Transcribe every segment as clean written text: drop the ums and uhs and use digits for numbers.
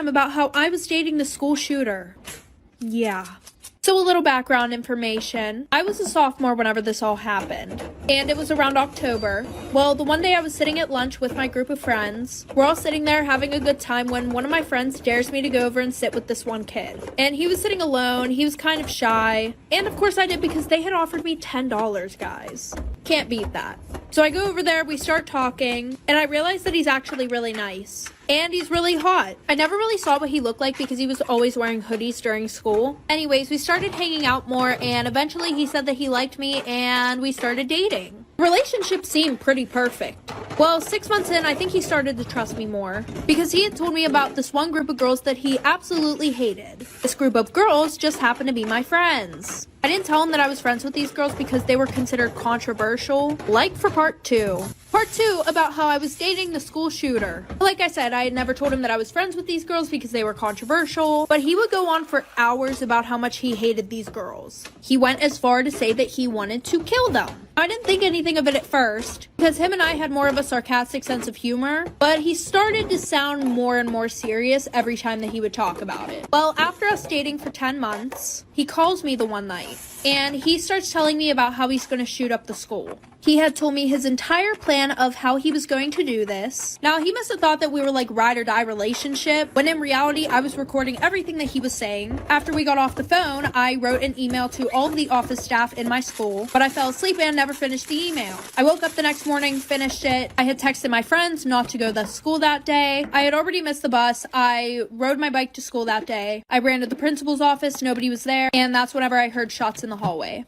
Storytime about how I was dating the school shooter. Yeah. So a little background information. I was a sophomore whenever this all happened, and it was around October. Well, the one day I was sitting at lunch with my group of friends. We're all sitting there having a good time when one of my friends dares me to go over and sit with this one kid. And he was sitting alone, he was kind of shy, and of course I did because they had offered me $10, guys. Can't beat that. So I go over there, we start talking, and I realize that he's actually really nice. And he's really hot. I never really saw what he looked like because he was always wearing hoodies during school. Anyways, we started hanging out more, and eventually he said that he liked me and we started dating. The relationship seemed pretty perfect. Well, 6 months in, I think he started to trust me more because he had told me about this one group of girls that he absolutely hated. This group of girls just happened to be my friends. I didn't tell him that I was friends with these girls because they were considered controversial, like for part 2. Part 2 about how I was dating the school shooter. Like I said, I had never told him that I was friends with these girls because they were controversial, but he would go on for hours about how much he hated these girls. He went as far to say that he wanted to kill them. I didn't think anything of it at first because him and I had more of a sarcastic sense of humor, but he started to sound more and more serious every time that he would talk about it. Well, after us dating for 10 months, he calls me the one night and he starts telling me about how he's going to shoot up the school. He had told me his entire plan of how he was going to do this. Now, he must have thought that we were like ride or die relationship, when in reality, I was recording everything that he was saying. After we got off the phone, I wrote an email to all of the office staff in my school, but I fell asleep and never finished the email. I woke up the next morning, finished it. I had texted my friends not to go to school that day. I had already missed the bus. I rode my bike to school that day. I ran to the principal's office, nobody was there, and that's whenever I heard shots in the hallway.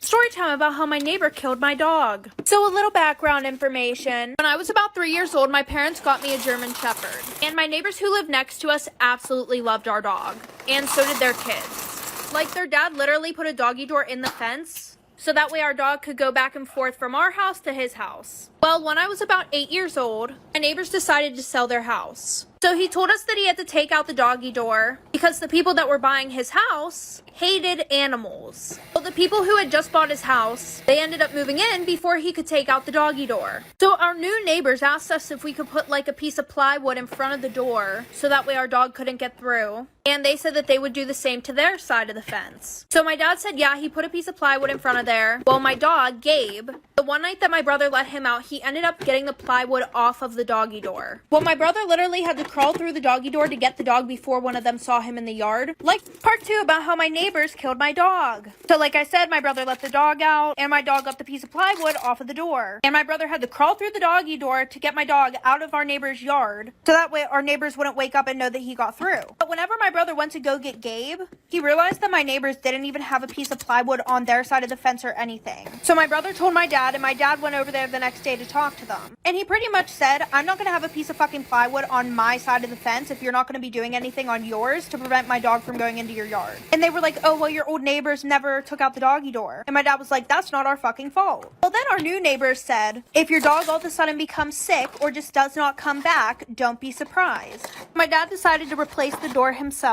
Storytime about how my neighbor killed my dog. So a little background information. When I was about 3 years old, my parents got me a German Shepherd. And my neighbors who lived next to us absolutely loved our dog. And so did their kids. Like, their dad literally put a doggy door in the fence so that way our dog could go back and forth from our house to his house. Well, when I was about 8 years old, my neighbors decided to sell their house. So he told us that he had to take out the doggy door because the people that were buying his house hated animals. Well, the people who had just bought his house, they ended up moving in before he could take out the doggy door. So our new neighbors asked us if we could put like a piece of plywood in front of the door so that way our dog couldn't get through. And they said that they would do the same to their side of the fence. So my dad said, yeah, he put a piece of plywood in front of there. Well, my dog, Gabe, the one night that my brother let him out, he ended up getting the plywood off of the doggy door. Well, my brother literally had to crawl through the doggy door to get the dog before one of them saw him in the yard. Like part 2 about how my neighbors killed my dog. So like I said, my brother let the dog out and my dog got the piece of plywood off of the door. And my brother had to crawl through the doggy door to get my dog out of our neighbor's yard so that way our neighbors wouldn't wake up and know that he got through. But whenever my brother went to go get Gabe, he realized that my neighbors didn't even have a piece of plywood on their side of the fence or anything. So my brother told my dad and my dad went over there the next day to talk to them. And he pretty much said, I'm not going to have a piece of fucking plywood on my side of the fence if you're not going to be doing anything on yours to prevent my dog from going into your yard. And they were like, oh, well, your old neighbors never took out the doggy door. And my dad was like, that's not our fucking fault. Well, then our new neighbors said, if your dog all of a sudden becomes sick or just does not come back, don't be surprised. My dad decided to replace the door himself.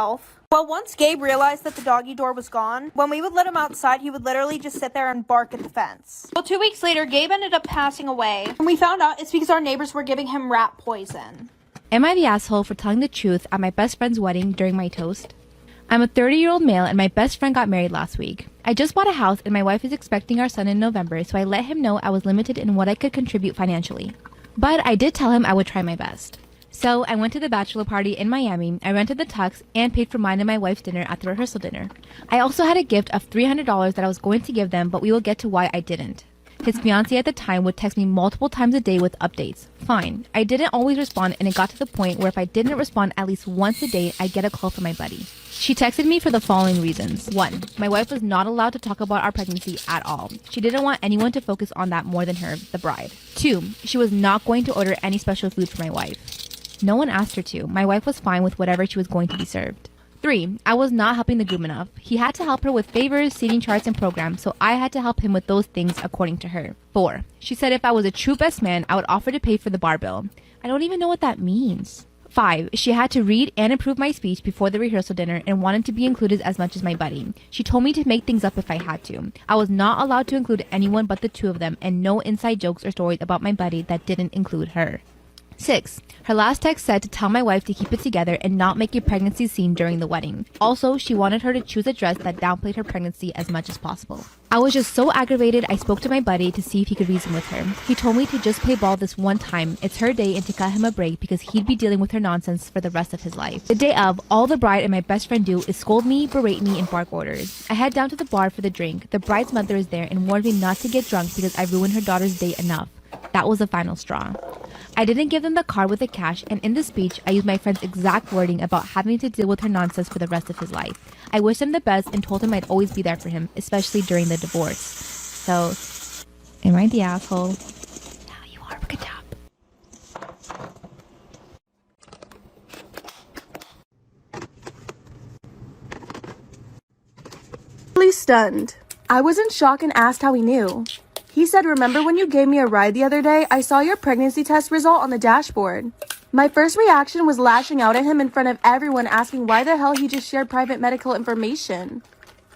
Well, once Gabe realized that the doggy door was gone, when we would let him outside, he would literally just sit there and bark at the fence. Well, 2 weeks later, Gabe ended up passing away, and we found out it's because our neighbors were giving him rat poison. Am I the asshole for telling the truth at my best friend's wedding during my toast? I'm a 30-year-old male and my best friend got married last week. I just bought a house and my wife is expecting our son in November, so I let him know I was limited in what I could contribute financially. But I did tell him I would try my best. So I went to the bachelor party in Miami, I rented the tux, and paid for mine and my wife's dinner at the rehearsal dinner. I also had a gift of $300 that I was going to give them, but we will get to why I didn't. His fiancée at the time would text me multiple times a day with updates. Fine. I didn't always respond, and it got to the point where if I didn't respond at least once a day, I'd get a call from my buddy. She texted me for the following reasons. 1. My wife was not allowed to talk about our pregnancy at all. She didn't want anyone to focus on that more than her, the bride. 2. She was not going to order any special food for my wife. No one asked her to. My wife was fine with whatever she was going to be served. 3. I was not helping the groom enough. He had to help her with favors, seating charts, and programs, so I had to help him with those things according to her. 4. She said if I was a true best man, I would offer to pay for the bar bill. I don't even know what that means. 5. She had to read and improve my speech before the rehearsal dinner and wanted to be included as much as my buddy. She told me to make things up if I had to. I was not allowed to include anyone but the two of them and no inside jokes or stories about my buddy that didn't include her. 6. Her last text said to tell my wife to keep it together and not make a pregnancy scene during the wedding. Also, she wanted her to choose a dress that downplayed her pregnancy as much as possible. I was just so aggravated, I spoke to my buddy to see if he could reason with her. He told me to just play ball this one time, it's her day, and to cut him a break because he'd be dealing with her nonsense for the rest of his life. The day of, all the bride and my best friend do is scold me, berate me, and bark orders. I head down to the bar for the drink. The bride's mother is there and warned me not to get drunk because I ruined her daughter's date enough. That was the final straw. I didn't give them the card with the cash, and in the speech, I used my friend's exact wording about having to deal with her nonsense for the rest of his life. I wished him the best and told him I'd always be there for him, especially during the divorce. So, am I the asshole? No, you are. Good job. Really stunned. I was in shock and asked how he knew. He said, "Remember when you gave me a ride the other day? I saw your pregnancy test result on the dashboard." My first reaction was lashing out at him in front of everyone, asking why the hell he just shared private medical information.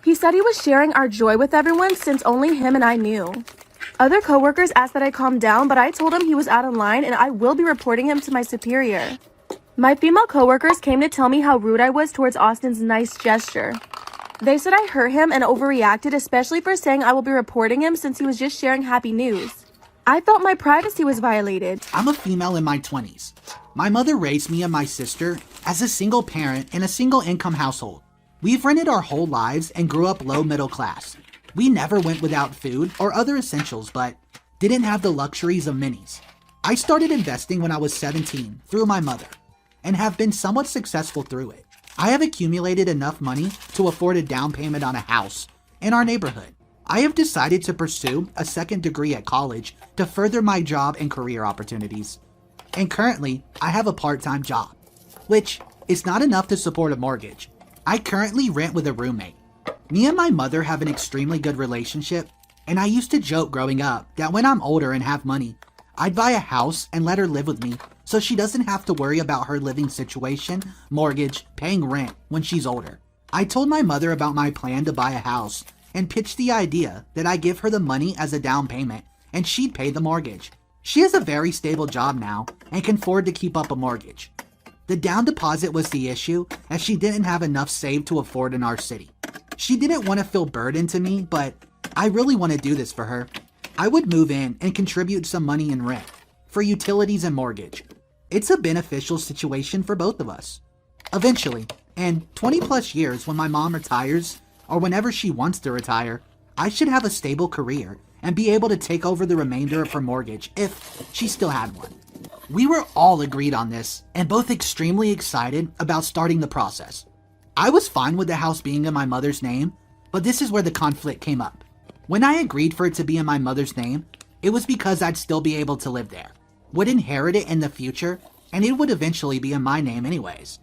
He said he was sharing our joy with everyone since only him and I knew. Other coworkers asked that I calm down, but I told him he was out of line and I will be reporting him to my superior. My female coworkers came to tell me how rude I was towards Austin's nice gesture. They said I hurt him and overreacted, especially for saying I will be reporting him since he was just sharing happy news. I felt my privacy was violated. I'm a female in my 20s. My mother raised me and my sister as a single parent in a single income household. We've rented our whole lives and grew up low middle class. We never went without food or other essentials, but didn't have the luxuries of minis. I started investing when I was 17 through my mother and have been somewhat successful through it. I have accumulated enough money to afford a down payment on a house in our neighborhood. I have decided to pursue a second degree at college to further my job and career opportunities. And currently, I have a part-time job, which is not enough to support a mortgage. I currently rent with a roommate. Me and my mother have an extremely good relationship, and I used to joke growing up that when I'm older and have money, I'd buy a house and let her live with me so she doesn't have to worry about her living situation, mortgage, paying rent when she's older. I told my mother about my plan to buy a house and pitched the idea that I give her the money as a down payment and she'd pay the mortgage. She has a very stable job now and can afford to keep up a mortgage. The down deposit was the issue as she didn't have enough saved to afford in our city. She didn't want to feel burdened to me, but I really want to do this for her. I would move in and contribute some money in rent for utilities and mortgage. It's a beneficial situation for both of us. Eventually, in 20 plus years when my mom retires, or whenever she wants to retire, I should have a stable career and be able to take over the remainder of her mortgage if she still had one. We were all agreed on this and both extremely excited about starting the process. I was fine with the house being in my mother's name, but this is where the conflict came up. When I agreed for it to be in my mother's name, it was because I'd still be able to live there, would inherit it in the future, and it would eventually be in my name anyways.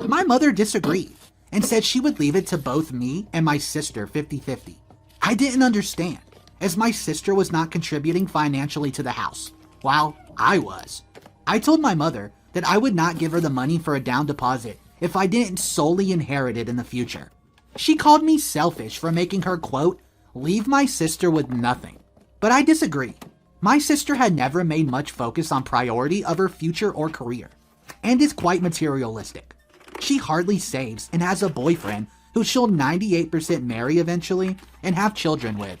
My mother disagreed and said she would leave it to both me and my sister 50-50. I didn't understand, as my sister was not contributing financially to the house, while I was. I told my mother that I would not give her the money for a down deposit if I didn't solely inherit it in the future. She called me selfish for making her, quote, leave my sister with nothing. But I disagree. My sister had never made much focus on priority of her future or career, and is quite materialistic. She hardly saves and has a boyfriend who she'll 98% marry eventually and have children with.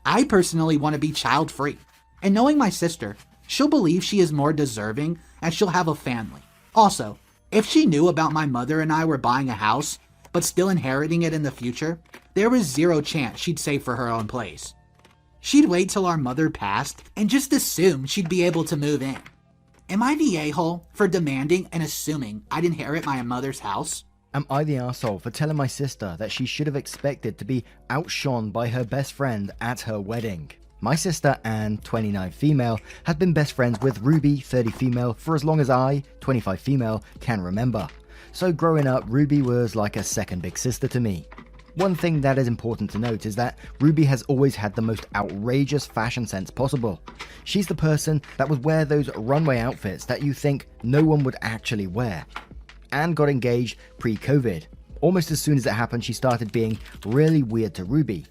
I personally want to be child-free, and knowing my sister, she'll believe she is more deserving as she'll have a family. Also, if she knew about my mother and I were buying a house, but still inheriting it in the future, there was zero chance she'd save for her own place. She'd wait till our mother passed and just assume she'd be able to move in. Am I the a-hole for demanding and assuming I'd inherit my mother's house? Am I the asshole for telling my sister that she should have expected to be outshone by her best friend at her wedding? My sister, Anne, 29 female, had been best friends with Ruby, 30 female, for as long as I, 25 female, can remember. So growing up, Ruby was like a second big sister to me. One thing that is important to note is that Ruby has always had the most outrageous fashion sense possible. She's the person that would wear those runway outfits that you think no one would actually wear. Anne got engaged pre-COVID. Almost as soon as it happened, she started being really weird to Ruby.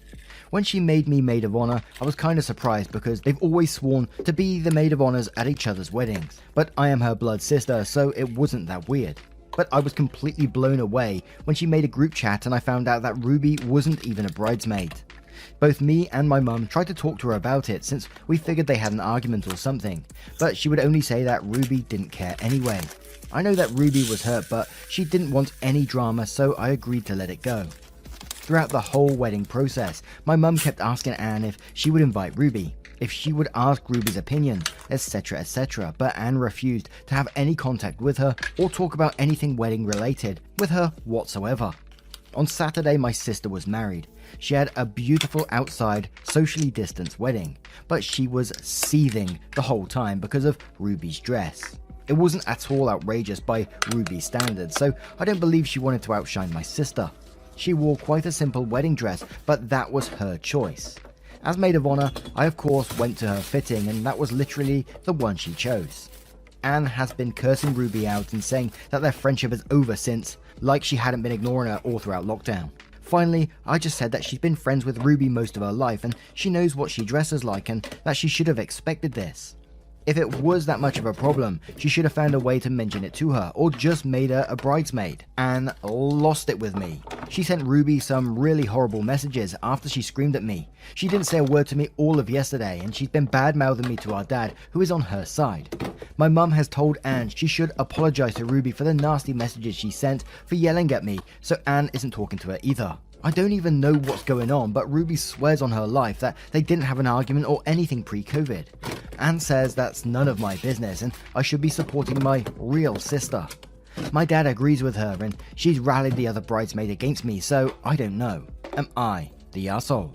When she made me maid of honor, I was kinda surprised because they've always sworn to be the maid of honors at each other's weddings. But I am her blood sister, so it wasn't that weird. But I was completely blown away when she made a group chat and I found out that Ruby wasn't even a bridesmaid. Both me and my mum tried to talk to her about it since we figured they had an argument or something, but she would only say that Ruby didn't care anyway. I know that Ruby was hurt, but she didn't want any drama, so I agreed to let it go. Throughout the whole wedding process, my mum kept asking Anne if she would invite Ruby, if she would ask Ruby's opinion, etc., but Anne refused to have any contact with her or talk about anything wedding related with her whatsoever. On Saturday, my sister was married. She had a beautiful outside, socially distanced wedding, but she was seething the whole time because of Ruby's dress. It wasn't at all outrageous by Ruby's standards, so I don't believe she wanted to outshine my sister. She wore quite a simple wedding dress, but that was her choice. As maid of honor, I of course went to her fitting, and that was literally the one she chose. Anne has been cursing Ruby out and saying that their friendship is over since, like she hadn't been ignoring her all throughout lockdown. Finally, I just said that she's been friends with Ruby most of her life and she knows what she dresses like and that she should have expected this. If it was that much of a problem, she should have found a way to mention it to her or just made her a bridesmaid. Anne lost it with me. She sent Ruby some really horrible messages after she screamed at me. She didn't say a word to me all of yesterday and she's been bad-mouthing me to our dad, who is on her side. My mum has told Anne she should apologize to Ruby for the nasty messages she sent for yelling at me, so Anne isn't talking to her either. I don't even know what's going on, but Ruby swears on her life that they didn't have an argument or anything pre-COVID. Anne says that's none of my business and I should be supporting my real sister. My dad agrees with her and she's rallied the other bridesmaid against me, so I don't know. Am I the asshole?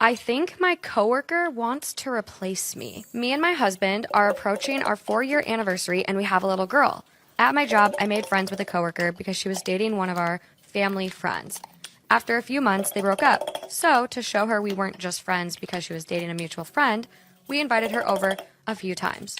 I think my coworker wants to replace me. Me and my husband are approaching our 4-year anniversary and we have a little girl. At my job, I made friends with a coworker because she was dating one of our family friends. After a few months, they broke up. So, to show her we weren't just friends because she was dating a mutual friend, we invited her over a few times.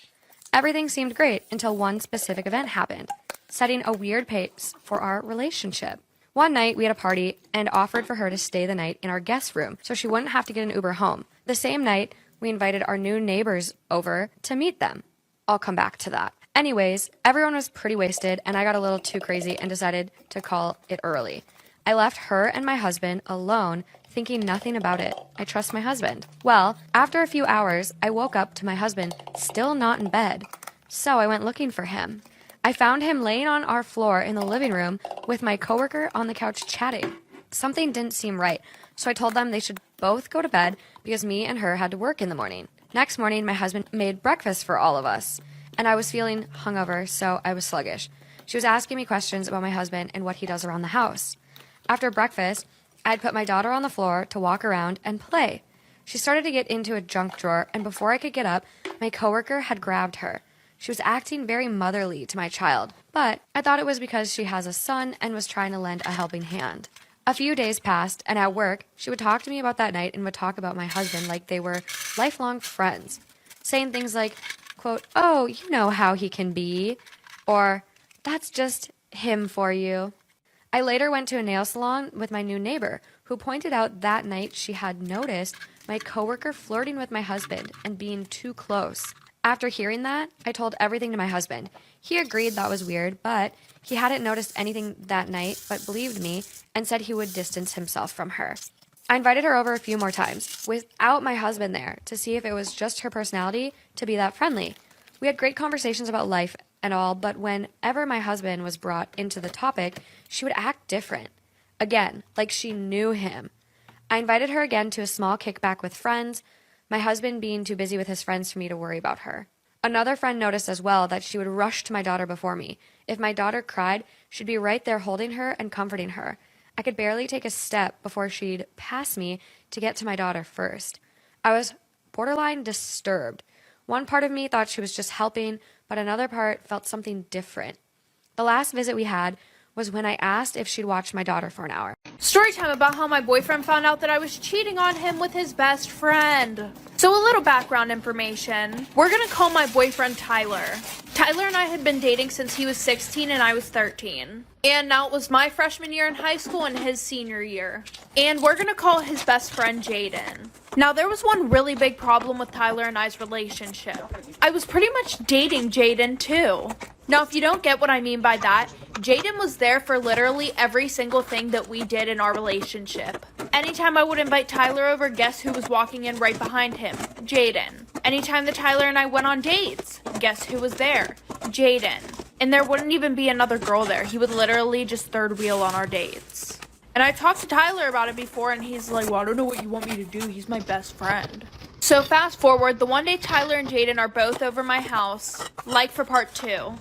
Everything seemed great until one specific event happened, setting a weird pace for our relationship. One night, we had a party and offered for her to stay the night in our guest room so she wouldn't have to get an Uber home. The same night, we invited our new neighbors over to meet them. I'll come back to that. Anyways, everyone was pretty wasted and I got a little too crazy and decided to call it early. I left her and my husband alone, thinking nothing about it. I trust my husband. Well, after a few hours, I woke up to my husband still not in bed. So I went looking for him. I found him laying on our floor in the living room with my coworker on the couch chatting. Something didn't seem right, so I told them they should both go to bed because me and her had to work in the morning. Next morning, my husband made breakfast for all of us, and I was feeling hungover, so I was sluggish. She was asking me questions about my husband and what he does around the house. After breakfast, I'd put my daughter on the floor to walk around and play. She started to get into a junk drawer, and before I could get up, my coworker had grabbed her. She was acting very motherly to my child, but I thought it was because she has a son and was trying to lend a helping hand. A few days passed, and at work, she would talk to me about that night and would talk about my husband like they were lifelong friends, saying things like, quote, "Oh, you know how he can be," or "That's just him for you." I later went to a nail salon with my new neighbor, who pointed out that night she had noticed my coworker flirting with my husband and being too close. After hearing that, I told everything to my husband. He agreed that was weird, but he hadn't noticed anything that night but believed me and said he would distance himself from her. I invited her over a few more times, without my husband there, to see if it was just her personality to be that friendly. We had great conversations about life and all, but whenever my husband was brought into the topic, she would act different. Again, like she knew him. I invited her again to a small kickback with friends, my husband being too busy with his friends for me to worry about her. Another friend noticed as well that she would rush to my daughter before me. If my daughter cried, she'd be right there holding her and comforting her. I could barely take a step before she'd pass me to get to my daughter first. I was borderline disturbed. One part of me thought she was just helping, but another part felt something different. The last visit we had was when I asked if she'd watch my daughter for an hour. Storytime about how my boyfriend found out that I was cheating on him with his best friend. So a little background information. We're gonna call my boyfriend Tyler. Tyler and I had been dating since he was 16 and I was 13. And now it was my freshman year in high school and his senior year. And we're gonna call his best friend Jaden. Now there was one really big problem with Tyler and I's relationship. I was pretty much dating Jaden too. Now if you don't get what I mean by that, Jaden was there for literally every single thing that we did in our relationship. Anytime I would invite Tyler over, guess who was walking in right behind him? Jaden. Anytime that Tyler and I went on dates, guess who was there? Jaden. And there wouldn't even be another girl there. He would literally just third wheel on our dates. And I talked to Tyler about it before and he's like, well, I don't know what you want me to do. He's my best friend. So fast forward, the one day Tyler and Jaden are both over my house, like for part 2.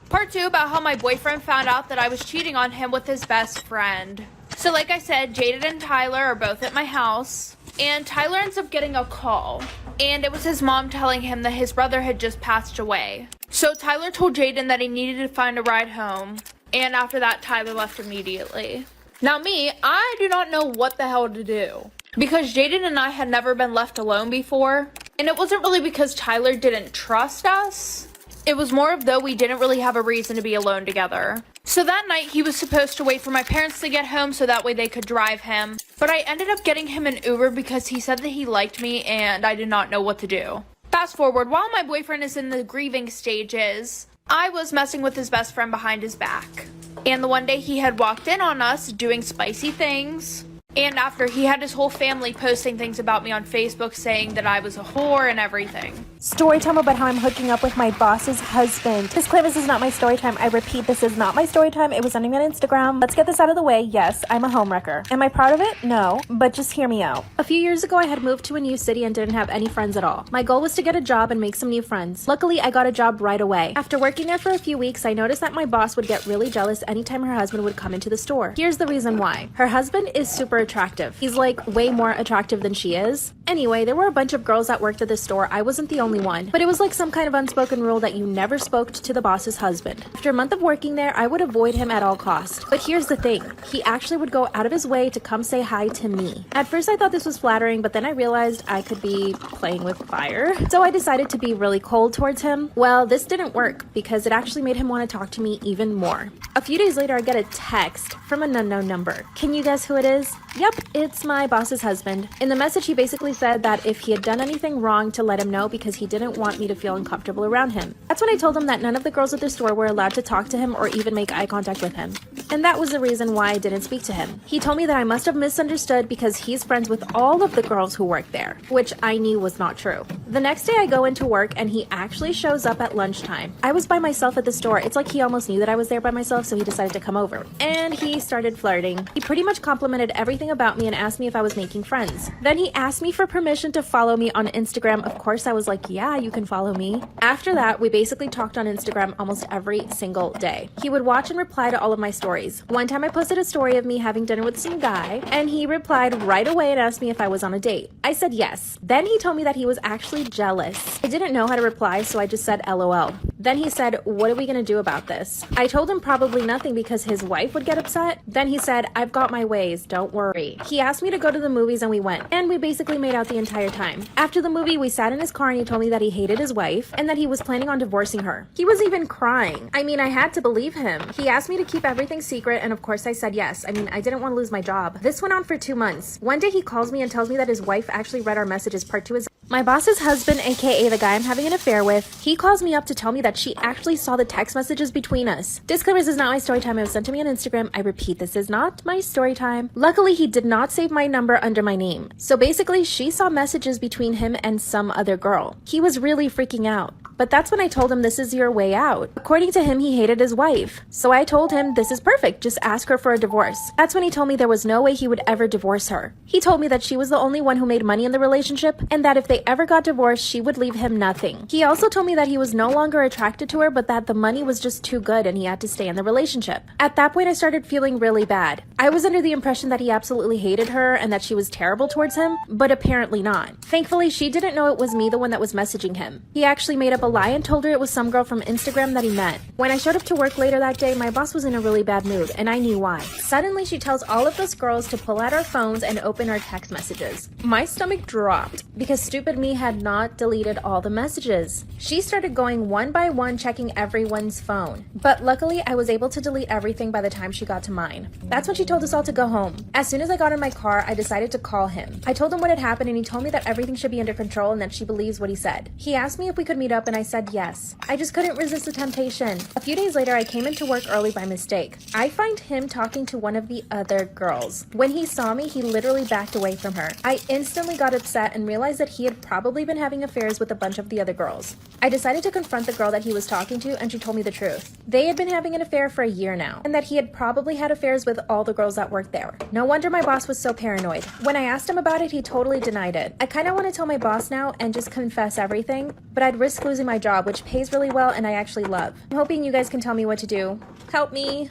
Part 2 about how my boyfriend found out that I was cheating on him with his best friend. So like I said, Jaden and Tyler are both at my house. And Tyler ends up getting a call. And it was his mom telling him that his brother had just passed away. So Tyler told Jaden that he needed to find a ride home. And after that, Tyler left immediately. Now me, I do not know what the hell to do. Because Jaden and I had never been left alone before. And it wasn't really because Tyler didn't trust us. It was more of though we didn't really have a reason to be alone together. So that night he was supposed to wait for my parents to get home so that way they could drive him. But I ended up getting him an Uber because he said that he liked me and I did not know what to do. Fast forward, while my boyfriend is in the grieving stages, I was messing with his best friend behind his back. And the one day he had walked in on us doing spicy things. And after, he had his whole family posting things about me on Facebook saying that I was a whore and everything. Story time about how I'm hooking up with my boss's husband. Disclaimer, this is not my story time. I repeat, this is not my story time. It was sending me on Instagram. Let's get this out of the way. Yes, I'm a homewrecker. Am I proud of it? No, but just hear me out. A few years ago, I had moved to a new city and didn't have any friends at all. My goal was to get a job and make some new friends. Luckily, I got a job right away. After working there for a few weeks, I noticed that my boss would get really jealous anytime her husband would come into the store. Here's the reason why. Her husband is super attractive. He's like way more attractive than she is. Anyway, there were a bunch of girls that worked at the store. I wasn't the only one. But it was like some kind of unspoken rule that you never spoke to the boss's husband. After a month of working there, I would avoid him at all costs. But here's the thing. He actually would go out of his way to come say hi to me. At first I thought this was flattering, but then I realized I could be playing with fire. So I decided to be really cold towards him. Well, this didn't work because it actually made him want to talk to me even more. A few days later, I get a text from an unknown number. Can you guess who it is? Yep, it's my boss's husband. In the message, he basically said that if he had done anything wrong to let him know because he didn't want me to feel uncomfortable around him. That's when I told him that none of the girls at the store were allowed to talk to him or even make eye contact with him. And that was the reason why I didn't speak to him. He told me that I must have misunderstood because he's friends with all of the girls who work there, which I knew was not true. The next day I go into work and he actually shows up at lunchtime. I was by myself at the store. It's like he almost knew that I was there by myself, so he decided to come over. And he started flirting. He pretty much complimented everything about me and asked me if I was making friends. Then he asked me for permission to follow me on Instagram. Of course I was like, yeah, you can follow me. After that, we basically talked on Instagram almost every single day. He would watch and reply to all of my stories. One time I posted a story of me having dinner with some guy, and he replied right away and asked me if I was on a date. I said yes. Then he told me that he was actually jealous. I didn't know how to reply, so I just said LOL. Then he said, what are we gonna do about this? I told him probably nothing because his wife would get upset. Then he said, I've got my ways, don't worry. He asked me to go to the movies and we went, and we basically made out the entire time. After the movie, we sat in his car and he told me that he hated his wife and that he was planning on divorcing her. He was even crying. I mean, I had to believe him. He asked me to keep everything secret, and of course I said yes. I mean, I didn't want to lose my job. This went on for 2 months. One day he calls me and tells me that his wife actually read our messages. Part 2 is my boss's husband, aka the guy I'm having an affair with. He calls me up to tell me that she actually saw the text messages between us. Disclaimer, this is not my story time. It was sent to me on Instagram. I repeat, this is not my story time. Luckily, he did not save my number under my name. So basically, she saw messages between him and some other girl. He was really freaking out. But that's when I told him this is your way out. According to him, he hated his wife. So I told him this is perfect, just ask her for a divorce. That's when he told me there was no way he would ever divorce her. He told me that she was the only one who made money in the relationship and that if they ever got divorced, she would leave him nothing. He also told me that he was no longer attracted to her, but that the money was just too good and he had to stay in the relationship. At that point, I started feeling really bad. I was under the impression that he absolutely hated her and that she was terrible towards him, but apparently not. Thankfully, she didn't know it was me the one that was messaging him. He actually made up up a lie and told her it was some girl from Instagram that he met. When I showed up to work later that day, my boss was in a really bad mood, and I knew why. Suddenly, she tells all of us girls to pull out our phones and open our text messages. My stomach dropped because stupid me had not deleted all the messages. She started going one by one checking everyone's phone. But luckily, I was able to delete everything by the time she got to mine. That's when she told us all to go home. As soon as I got in my car, I decided to call him. I told him what had happened and he told me that everything should be under control and that she believes what he said. He asked me if we could meet up and I said yes. I just couldn't resist the temptation. A few days later, I came into work early by mistake. I find him talking to one of the other girls. When he saw me, he literally backed away from her. I instantly got upset and realized that he had probably been having affairs with a bunch of the other girls. I decided to confront the girl that he was talking to and she told me the truth. They had been having an affair for a year now and that he had probably had affairs with all the girls that worked there. No wonder my boss was so paranoid. When I asked him about it, he totally denied it. I kind of want to tell my boss now and just confess everything, but I'd risk losing my job, which pays really well and I actually love. I'm hoping you guys can tell me what to do. Help me.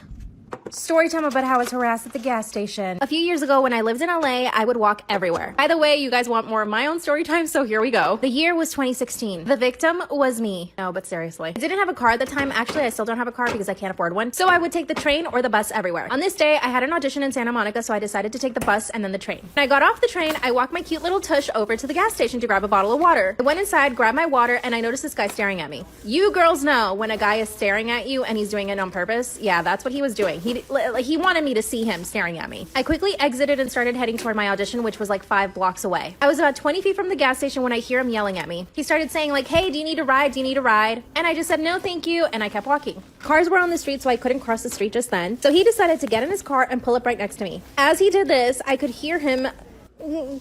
Story time about how I was harassed at the gas station. A few years ago when I lived in LA, I would walk everywhere. By the way, you guys want more of my own story time, so here we go. The year was 2016. The victim was me. No, but seriously. I didn't have a car at the time. Actually, I still don't have a car because I can't afford one. So I would take the train or the bus everywhere. On this day, I had an audition in Santa Monica, so I decided to take the bus and then the train. When I got off the train, I walked my cute little tush over to the gas station to grab a bottle of water. I went inside, grabbed my water, and I noticed this guy staring at me. You girls know when a guy is staring at you and he's doing it on purpose. Yeah, that's what he was doing. He wanted me to see him staring at me. I quickly exited and started heading toward my audition, which was like 5 blocks away. I was about 20 feet from the gas station when I hear him yelling at me. He started saying like, hey, do you need a ride? Do you need a ride? And I just said, no, thank you. And I kept walking. Cars were on the street, so I couldn't cross the street just then. So he decided to get in his car and pull up right next to me. As he did this, I could hear him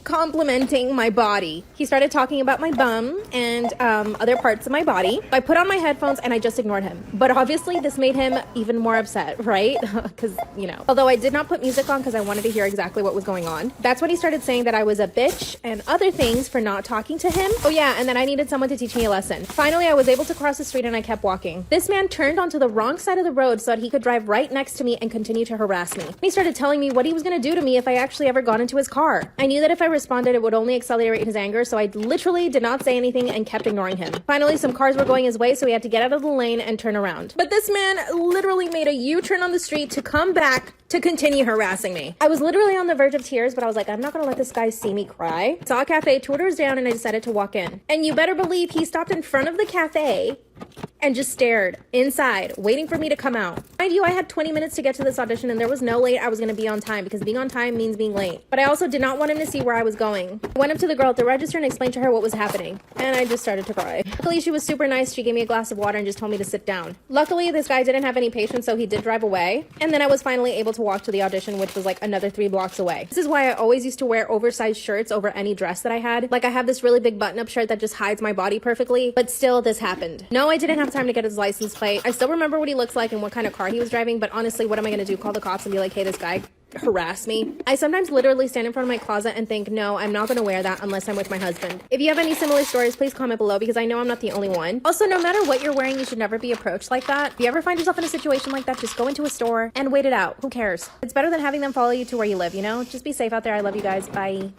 complimenting my body. He started talking about my bum and other parts of my body. I put on my headphones and I just ignored him. But obviously this made him even more upset, right? Because, you know, although I did not put music on because I wanted to hear exactly what was going on. That's when he started saying that I was a bitch and other things for not talking to him. Oh yeah, and then I needed someone to teach me a lesson. Finally, I was able to cross the street and I kept walking. This man turned onto the wrong side of the road so that he could drive right next to me and continue to harass me. He started telling me what he was going to do to me if I actually ever got into his car. I knew that if I responded, it would only accelerate his anger, so I literally did not say anything and kept ignoring him. Finally, some cars were going his way, so he had to get out of the lane and turn around. But this man literally made a U-turn on the street to come back to continue harassing me. I was literally on the verge of tears, but I was like, I'm not gonna let this guy see me cry. Saw a cafe 2 doors down, and I decided to walk in. And you better believe he stopped in front of the cafe and just stared inside, waiting for me to come out. Mind you, I had 20 minutes to get to this audition and there was no way I was gonna be on time because being on time means being late. But I also did not want him to see where I was going. I went up to the girl at the register and explained to her what was happening. And I just started to cry. Luckily, she was super nice. She gave me a glass of water and just told me to sit down. Luckily, this guy didn't have any patience, so he did drive away. And then I was finally able to walk to the audition, which was like another 3 blocks away. This is why I always used to wear oversized shirts over any dress that I had. Like I have this really big button-up shirt that just hides my body perfectly, but still this happened. No, I didn't have time to get his license plate. I still remember what he looks like and what kind of car he was driving, but honestly, what am I gonna do? Call the cops and be like, hey, this guy harass me? I sometimes literally stand in front of my closet and think, no, I'm not gonna wear that unless I'm with my husband. If you have any similar stories, please comment below because I know I'm not the only one. Also, no matter what you're wearing, you should never be approached like that. If you ever find yourself in a situation like that, just go into a store and wait it out. Who cares? It's better than having them follow you to where you live, you know? Just be safe out there. I love you guys. Bye.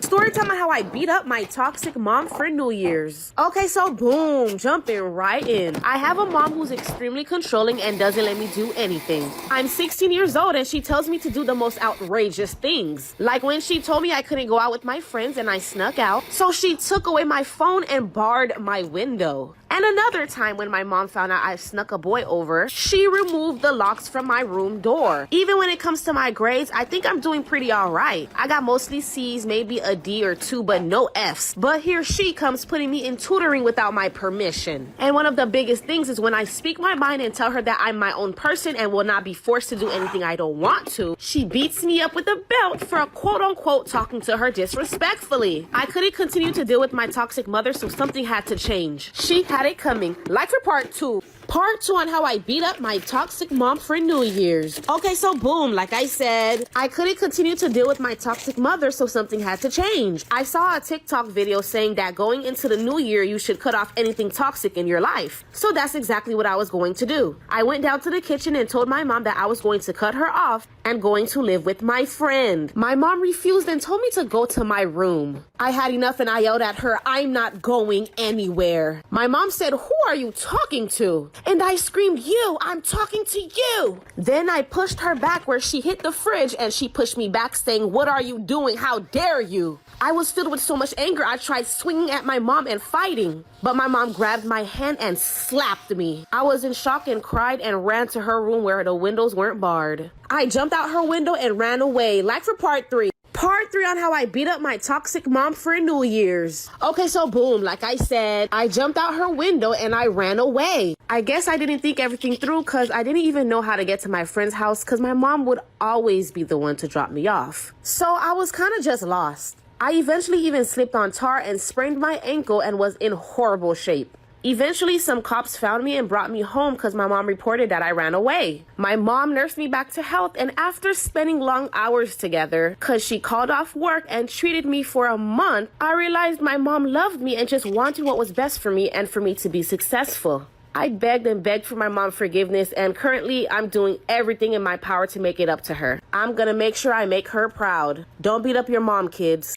Story time on how I beat up my toxic mom for New Year's. Okay, so boom, jumping right in. I have a mom who's extremely controlling and doesn't let me do anything. I'm 16 years old and she tells me to do the most outrageous things. Like when she told me I couldn't go out with my friends and I snuck out. So she took away my phone and barred my window. And another time when my mom found out I snuck a boy over, she removed the locks from my room door. Even when it comes to my grades, I think I'm doing pretty all right. I got mostly C's, maybe a D or 2, but no F's. But here she comes putting me in tutoring without my permission. And one of the biggest things is when I speak my mind and tell her that I'm my own person and will not be forced to do anything I don't want to, she beats me up with a belt for quote unquote talking to her disrespectfully. I couldn't continue to deal with my toxic mother, so something had to change. She had it coming. Like for part 2. Part 2 on how I beat up my toxic mom for New Year's. Okay, so boom, like I said, I couldn't continue to deal with my toxic mother, so something had to change. I saw a TikTok video saying that going into the new year, you should cut off anything toxic in your life. So that's exactly what I was going to do. I went down to the kitchen and told my mom that I was going to cut her off and going to live with my friend. My mom refused and told me to go to my room. I had enough and I yelled at her, "I'm not going anywhere." My mom said, "Who are you talking to?" And I screamed, "You, I'm talking to you." Then I pushed her back where she hit the fridge and she pushed me back saying, "What are you doing? How dare you?" I was filled with so much anger, I tried swinging at my mom and fighting. But my mom grabbed my hand and slapped me. I was in shock and cried and ran to her room where the windows weren't barred. I jumped out her window and ran away, like for part 3. Part 3 on how I beat up my toxic mom for New Year's. Okay, so boom, like I said, I jumped out her window and I ran away. I guess I didn't think everything through because I didn't even know how to get to my friend's house because my mom would always be the one to drop me off. So I was kind of just lost. I eventually even slipped on tar and sprained my ankle and was in horrible shape. Eventually, some cops found me and brought me home because my mom reported that I ran away. My mom nursed me back to health, and after spending long hours together, because she called off work and treated me for a month, I realized my mom loved me and just wanted what was best for me and for me to be successful. I begged and begged for my mom's forgiveness, and currently I'm doing everything in my power to make it up to her. I'm gonna make sure I make her proud. Don't beat up your mom, kids.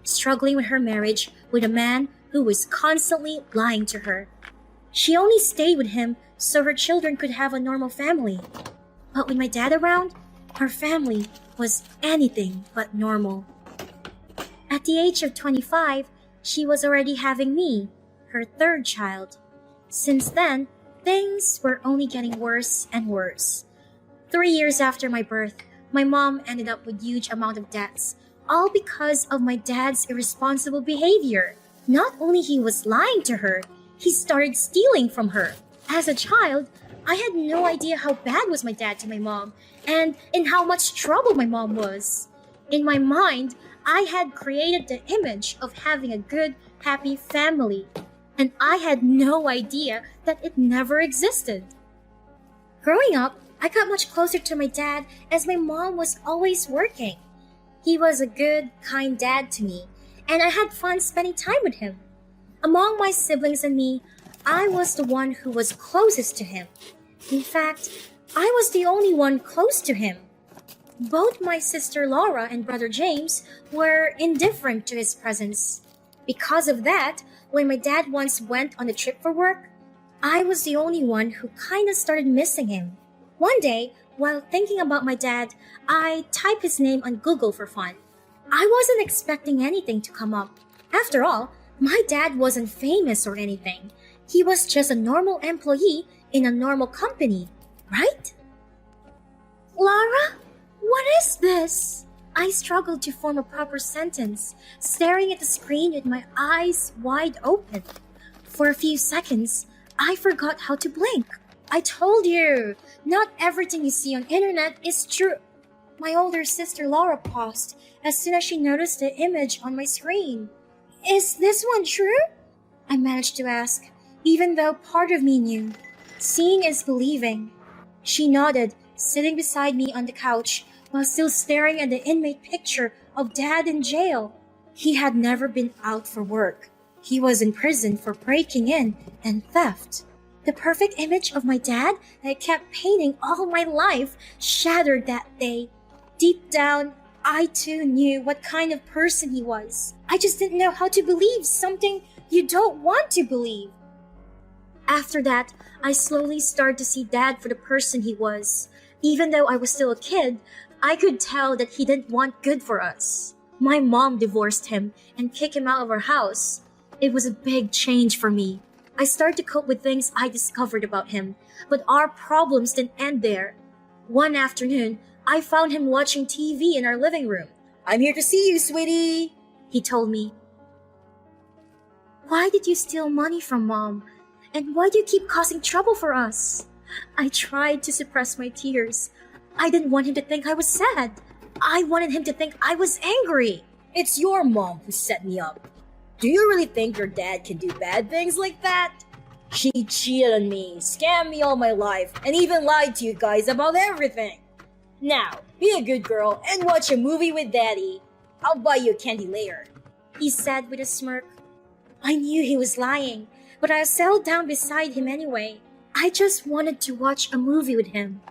Struggling with her marriage with a man who was constantly lying to her. She only stayed with him so her children could have a normal family. But with my dad around, her family was anything but normal. At the age of 25, she was already having me, her third child. Since then, things were only getting worse and worse. 3 years after my birth, my mom ended up with huge amount of debts, all because of my dad's irresponsible behavior. Not only he was lying to her, he started stealing from her. As a child, I had no idea how bad was my dad to my mom and in how much trouble my mom was. In my mind, I had created the image of having a good, happy family, and I had no idea that it never existed. Growing up, I got much closer to my dad as my mom was always working. He was a good, kind dad to me, and I had fun spending time with him. Among my siblings and me, I was the one who was closest to him. In fact, I was the only one close to him. Both my sister Laura and brother James were indifferent to his presence. Because of that, when my dad once went on a trip for work, I was the only one who kinda started missing him. One day, while thinking about my dad, I typed his name on Google for fun. I wasn't expecting anything to come up. After all, my dad wasn't famous or anything. He was just a normal employee in a normal company, right? Laura? What is this? I struggled to form a proper sentence, staring at the screen with my eyes wide open. For a few seconds, I forgot how to blink. I told you, not everything you see on internet is true. My older sister Laura paused as soon as she noticed the image on my screen. Is this one true? I managed to ask, even though part of me knew. Seeing is believing. She nodded, sitting beside me on the couch while still staring at the inmate picture of Dad in jail. He had never been out for work. He was in prison for breaking in and theft. The perfect image of my dad that I kept painting all my life shattered that day. Deep down, I too knew what kind of person he was. I just didn't know how to believe something you don't want to believe. After that, I slowly started to see Dad for the person he was. Even though I was still a kid, I could tell that he didn't want good for us. My mom divorced him and kicked him out of our house. It was a big change for me. I started to cope with things I discovered about him, but our problems didn't end there. One afternoon, I found him watching TV in our living room. "I'm here to see you, sweetie," he told me. "Why did you steal money from Mom? And why do you keep causing trouble for us?" I tried to suppress my tears. I didn't want him to think I was sad. I wanted him to think I was angry. "It's your mom who set me up. Do you really think your dad can do bad things like that? She cheated on me, scammed me all my life, and even lied to you guys about everything. Now, be a good girl and watch a movie with Daddy. I'll buy you a candy later," he said with a smirk. I knew he was lying, but I settled down beside him anyway. I just wanted to watch a movie with him,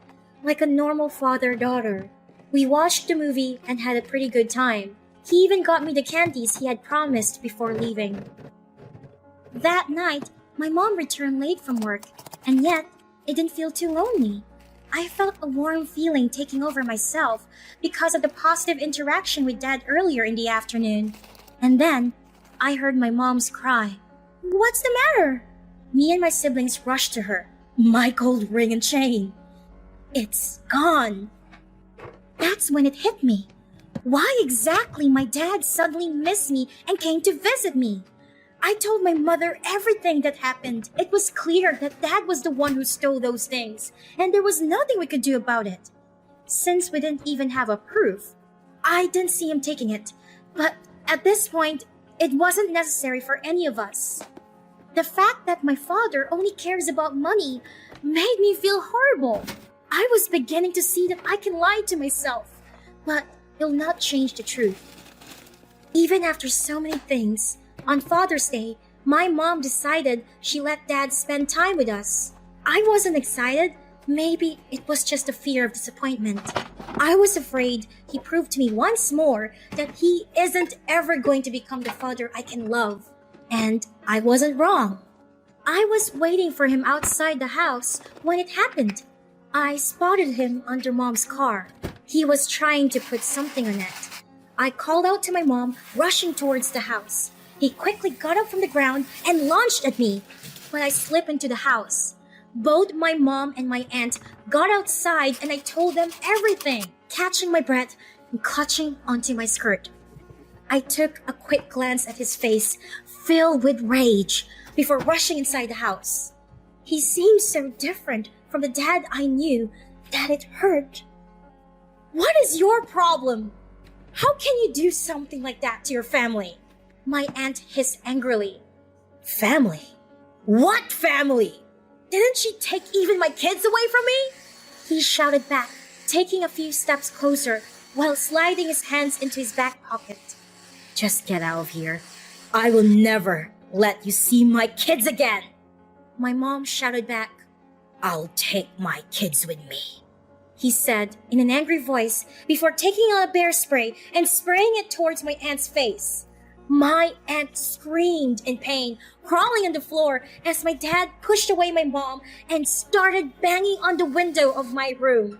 like a normal father-daughter. We watched the movie and had a pretty good time. He even got me the candies he had promised before leaving. That night, my mom returned late from work, and yet it didn't feel too lonely. I felt a warm feeling taking over myself because of the positive interaction with Dad earlier in the afternoon. And then, I heard my mom's cry. "What's the matter?" Me and my siblings rushed to her. My gold ring and chain. It's gone. That's when it hit me. Why exactly my dad suddenly missed me and came to visit me? I told my mother everything that happened. It was clear that Dad was the one who stole those things, and there was nothing we could do about it. Since we didn't even have a proof, I didn't see him taking it. But at this point, it wasn't necessary for any of us. The fact that my father only cares about money made me feel horrible. I was beginning to see that I can lie to myself, but it'll not change the truth. Even after so many things, on Father's Day, my mom decided she let Dad spend time with us. I wasn't excited. Maybe it was just a fear of disappointment. I was afraid he proved to me once more that he isn't ever going to become the father I can love. And I wasn't wrong. I was waiting for him outside the house when it happened. I spotted him under Mom's car. He was trying to put something on it. I called out to my mom, rushing towards the house. He quickly got up from the ground and launched at me, but I slipped into the house. Both my mom and my aunt got outside and I told them everything, catching my breath and clutching onto my skirt. I took a quick glance at his face, filled with rage, before rushing inside the house. He seemed so different from the Dad I knew that it hurt. "What is your problem? How can you do something like that to your family?" My aunt hissed angrily. "Family? What family? Didn't she take even my kids away from me?" He shouted back, taking a few steps closer while sliding his hands into his back pocket. "Just get out of here. I will never let you see my kids again." My mom shouted back, "I'll take my kids with me," he said in an angry voice before taking out a bear spray and spraying it towards my aunt's face. My aunt screamed in pain, crawling on the floor as my dad pushed away my mom and started banging on the window of my room.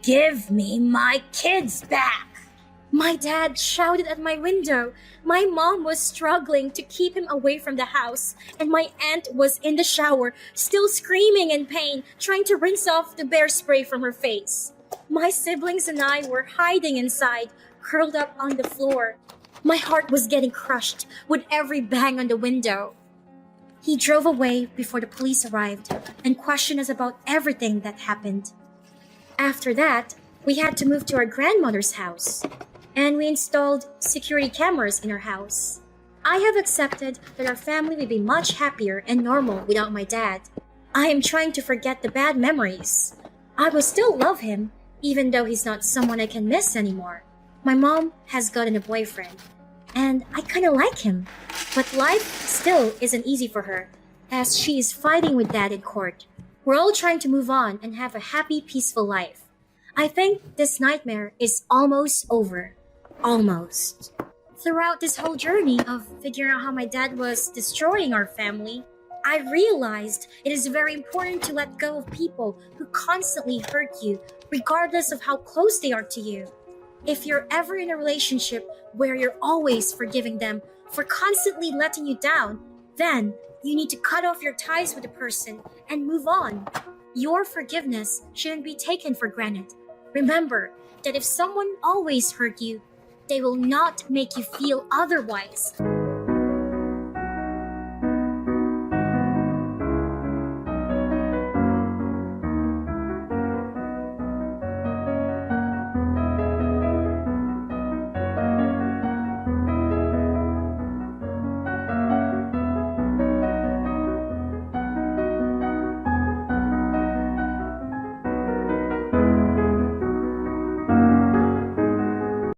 "Give me my kids back!" My dad shouted at my window. My mom was struggling to keep him away from the house, and my aunt was in the shower, still screaming in pain, trying to rinse off the bear spray from her face. My siblings and I were hiding inside, curled up on the floor. My heart was getting crushed with every bang on the window. He drove away before the police arrived and questioned us about everything that happened. After that, we had to move to our grandmother's house, and we installed security cameras in our house. I have accepted that our family would be much happier and normal without my dad. I am trying to forget the bad memories. I will still love him, even though he's not someone I can miss anymore. My mom has gotten a boyfriend, and I kinda like him. But life still isn't easy for her, as she is fighting with dad in court. We're all trying to move on and have a happy, peaceful life. I think this nightmare is almost over. Almost. Throughout this whole journey of figuring out how my dad was destroying our family, I realized it is very important to let go of people who constantly hurt you, regardless of how close they are to you. If you're ever in a relationship where you're always forgiving them for constantly letting you down, then you need to cut off your ties with the person and move on. Your forgiveness shouldn't be taken for granted. Remember that if someone always hurt you, they will not make you feel otherwise.